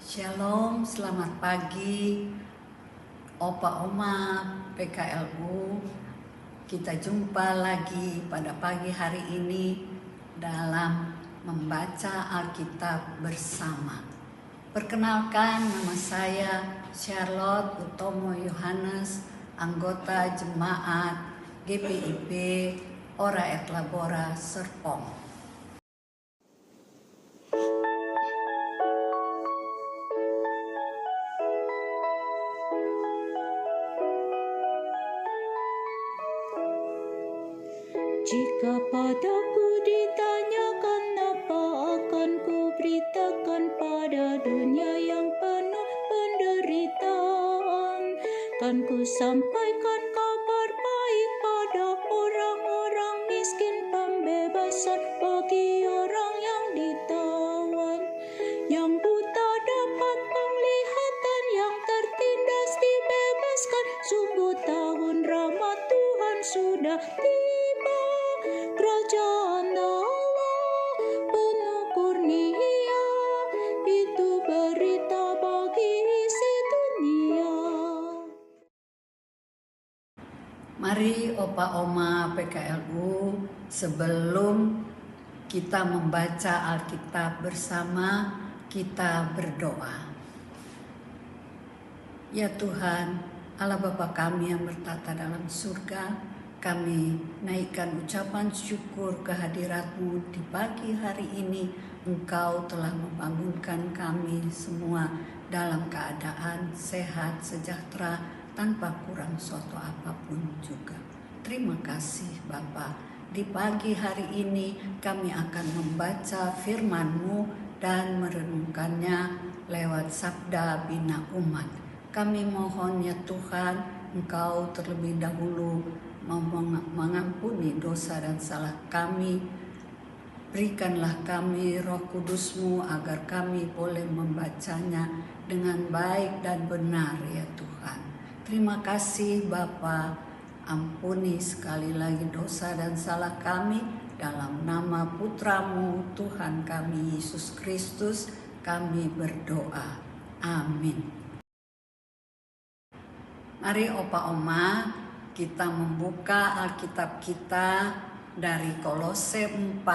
Shalom, selamat pagi Opa Oma PKLU. Kita jumpa lagi pada pagi hari ini dalam membaca Alkitab bersama. Perkenalkan, nama saya Charlotte Utomo Yohanes, anggota Jemaat GPIB Ora et Labora Serpong. Jika padaku ditanyakan apa akan ku beritakan pada dunia yang penuh penderitaan, kan ku sampaikan kabar baik pada orang-orang miskin, pembebasan bagi orang yang ditawan, yang buta dapat penglihatan, yang tertindas dibebaskan. Sungguh tahun rahmat Tuhan sudah tiba. Kerajaan Allah penuh kurnia, itu berita bagi sedunia. Mari Opa Oma PKLU, sebelum kita membaca Alkitab bersama, kita berdoa. Ya Tuhan, Allah Bapa kami yang bertata dalam surga, kami naikkan ucapan syukur kehadirat-Mu di pagi hari ini. Engkau telah membangunkan kami semua dalam keadaan sehat, sejahtera, tanpa kurang suatu apapun juga. Terima kasih Bapa. Di pagi hari ini kami akan membaca firman-Mu dan merenungkannya lewat sabda bina umat. Kami mohon ya Tuhan, Engkau terlebih dahulu mengampuni dosa dan salah kami. Berikanlah kami Roh Kudus-Mu agar kami boleh membacanya dengan baik dan benar ya Tuhan. Terima kasih Bapa. Ampuni sekali lagi dosa dan salah kami. Dalam nama Putra-Mu Tuhan kami Yesus Kristus kami berdoa. Amin. Mari Opa Oma, kita membuka Alkitab kita dari Kolose 4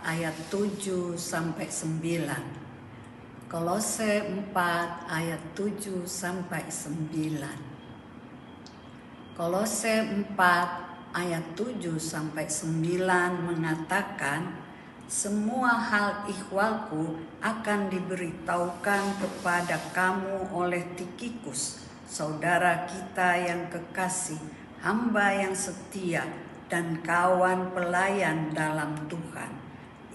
ayat 7 sampai 9. Kolose 4 ayat 7 sampai 9. Kolose 4 ayat 7 sampai 9 mengatakan, semua hal ikhwalku akan diberitahukan kepada kamu oleh Tikhikus, saudara kita yang kekasih, hamba yang setia dan kawan pelayan dalam Tuhan.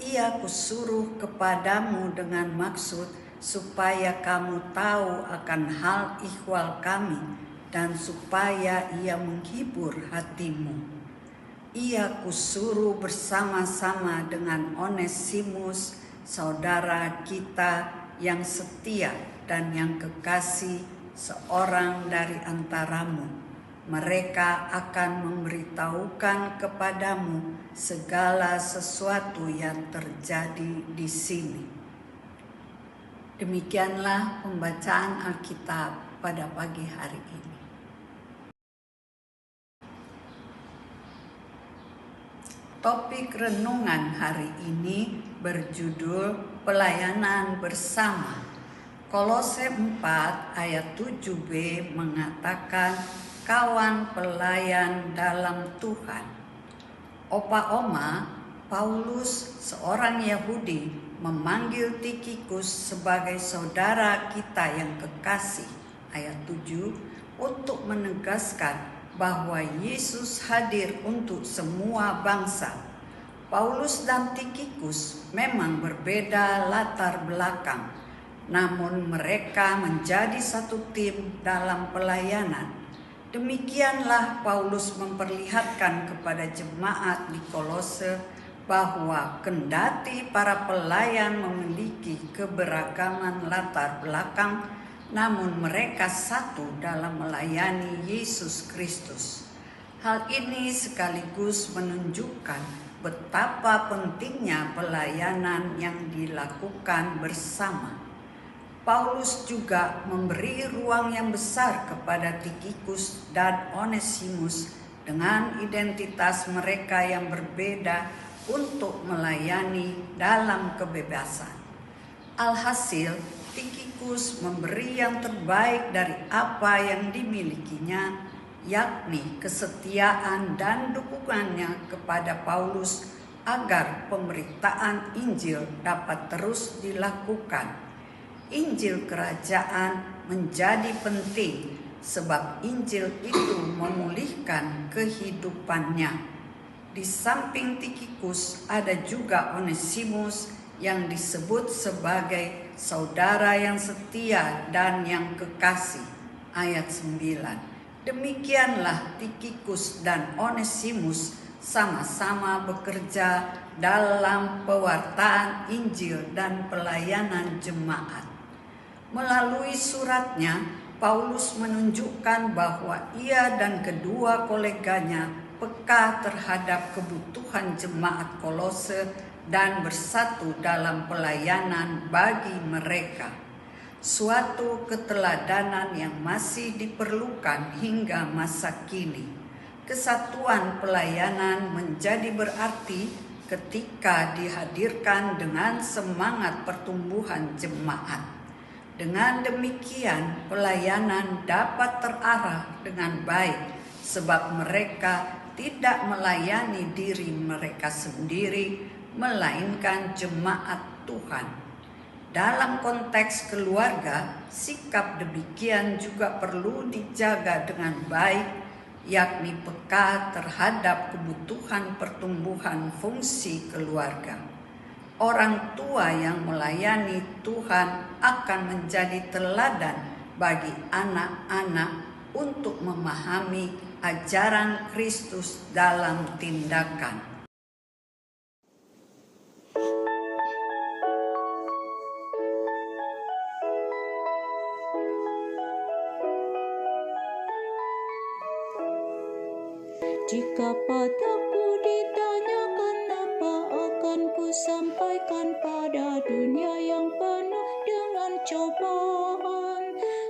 Ia kusuruh kepadamu dengan maksud supaya kamu tahu akan hal ikhwal kami dan supaya ia menghibur hatimu. Ia kusuruh bersama-sama dengan Onesimus, saudara kita yang setia dan yang kekasih, seorang dari antaramu. Mereka akan memberitahukan kepadamu segala sesuatu yang terjadi di sini. Demikianlah pembacaan Alkitab pada pagi hari ini. Topik renungan hari ini berjudul Pelayanan Bersama. Kolose 4 ayat 7b mengatakan kawan pelayan dalam Tuhan. Opa Oma, Paulus seorang Yahudi memanggil Tikhikus sebagai saudara kita yang kekasih, ayat 7, untuk menegaskan bahwa Yesus hadir untuk semua bangsa. Paulus dan Tikhikus memang berbeda latar belakang, namun mereka menjadi satu tim dalam pelayanan. Demikianlah Paulus memperlihatkan kepada jemaat di Kolose bahwa kendati para pelayan memiliki keberagaman latar belakang, namun mereka satu dalam melayani Yesus Kristus. Hal ini sekaligus menunjukkan betapa pentingnya pelayanan yang dilakukan bersama. Paulus juga memberi ruang yang besar kepada Tikhikus dan Onesimus dengan identitas mereka yang berbeda untuk melayani dalam kebebasan. Alhasil, Tikhikus memberi yang terbaik dari apa yang dimilikinya, yakni kesetiaan dan dukungannya kepada Paulus agar pemberitaan Injil dapat terus dilakukan. Injil kerajaan menjadi penting sebab Injil itu memulihkan kehidupannya. Di samping Tikhikus ada juga Onesimus yang disebut sebagai saudara yang setia dan yang kekasih. Ayat 9. Demikianlah Tikhikus dan Onesimus sama-sama bekerja dalam pewartaan Injil dan pelayanan jemaat. Melalui suratnya, Paulus menunjukkan bahwa ia dan kedua koleganya peka terhadap kebutuhan jemaat Kolose dan bersatu dalam pelayanan bagi mereka. Suatu keteladanan yang masih diperlukan hingga masa kini. Kesatuan pelayanan menjadi berarti ketika dihadirkan dengan semangat pertumbuhan jemaat. Dengan demikian, pelayanan dapat terarah dengan baik sebab mereka tidak melayani diri mereka sendiri, melainkan jemaat Tuhan. Dalam konteks keluarga, sikap demikian juga perlu dijaga dengan baik, yakni peka terhadap kebutuhan pertumbuhan fungsi keluarga. Orang tua yang melayani Tuhan akan menjadi teladan bagi anak-anak untuk memahami ajaran Kristus dalam tindakan. Jika padaku ditanyakan apa akan ku sampaikan pada dunia yang penuh dengan cobaan.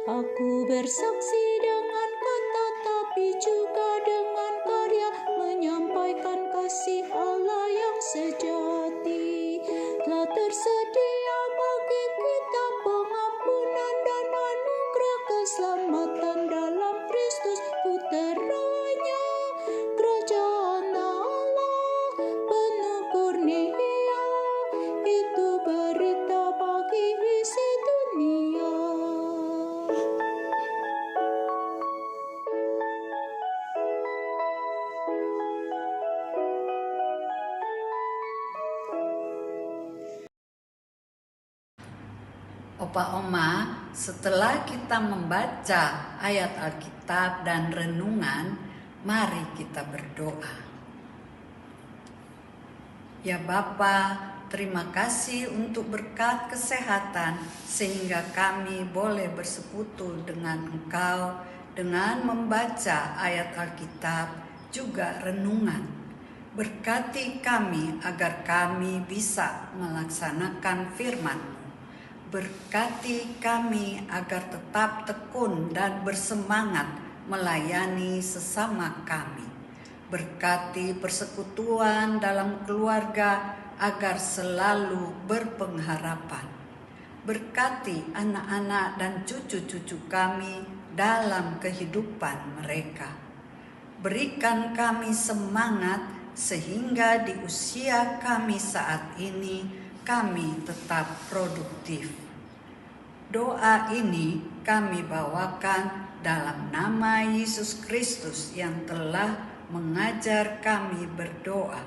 Aku bersaksi dengan kata tapi juga dengan karya menyampaikan kasih Allah yang sejati. Telah tersedia bagi kita pengampunan dan anugerah keselamatan dalam Kristus Putranya. Kerajaan Allah penuh kurnia, itu berita bagi isi dunia. Opa Oma, setelah kita membaca ayat Alkitab dan renungan, mari kita berdoa. Ya Bapa, terima kasih untuk berkat kesehatan sehingga kami boleh bersekutu dengan Engkau dengan membaca ayat Alkitab juga renungan. Berkati kami agar kami bisa melaksanakan firman-Mu. Berkati kami agar tetap tekun dan bersemangat melayani sesama kami. Berkati persekutuan dalam keluarga agar selalu berpengharapan. Berkati anak-anak dan cucu-cucu kami dalam kehidupan mereka. Berikan kami semangat sehingga di usia kami saat ini kami tetap produktif. Doa ini kami bawakan dalam nama Yesus Kristus yang telah mengajar kami berdoa.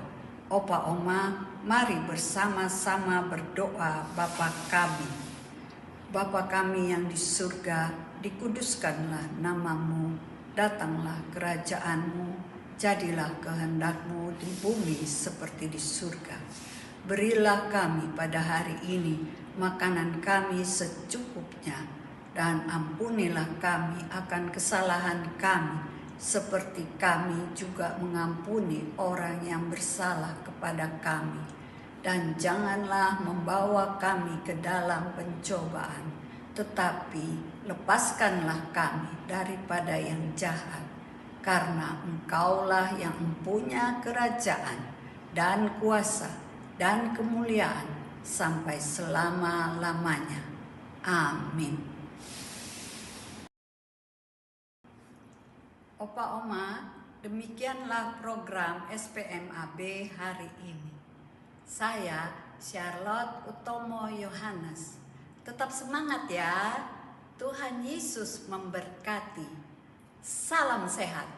Opa Oma, mari bersama-sama berdoa Bapa kami. Bapa kami yang di surga, dikuduskanlah nama-Mu, datanglah kerajaan-Mu, jadilah kehendak-Mu di bumi seperti di surga. Berilah kami pada hari ini makanan kami secukupnya, dan ampunilah kami akan kesalahan kami, seperti kami juga mengampuni orang yang bersalah kepada kami. Dan janganlah membawa kami ke dalam pencobaan, tetapi lepaskanlah kami daripada yang jahat, karena Engkaulah yang mempunyai kerajaan dan kuasa dan kemuliaan sampai selama-lamanya. Amin. Opa Oma, demikianlah program SPMAB hari ini. Saya Charlotte Utomo Yohanes. Tetap semangat ya. Tuhan Yesus memberkati. Salam sehat.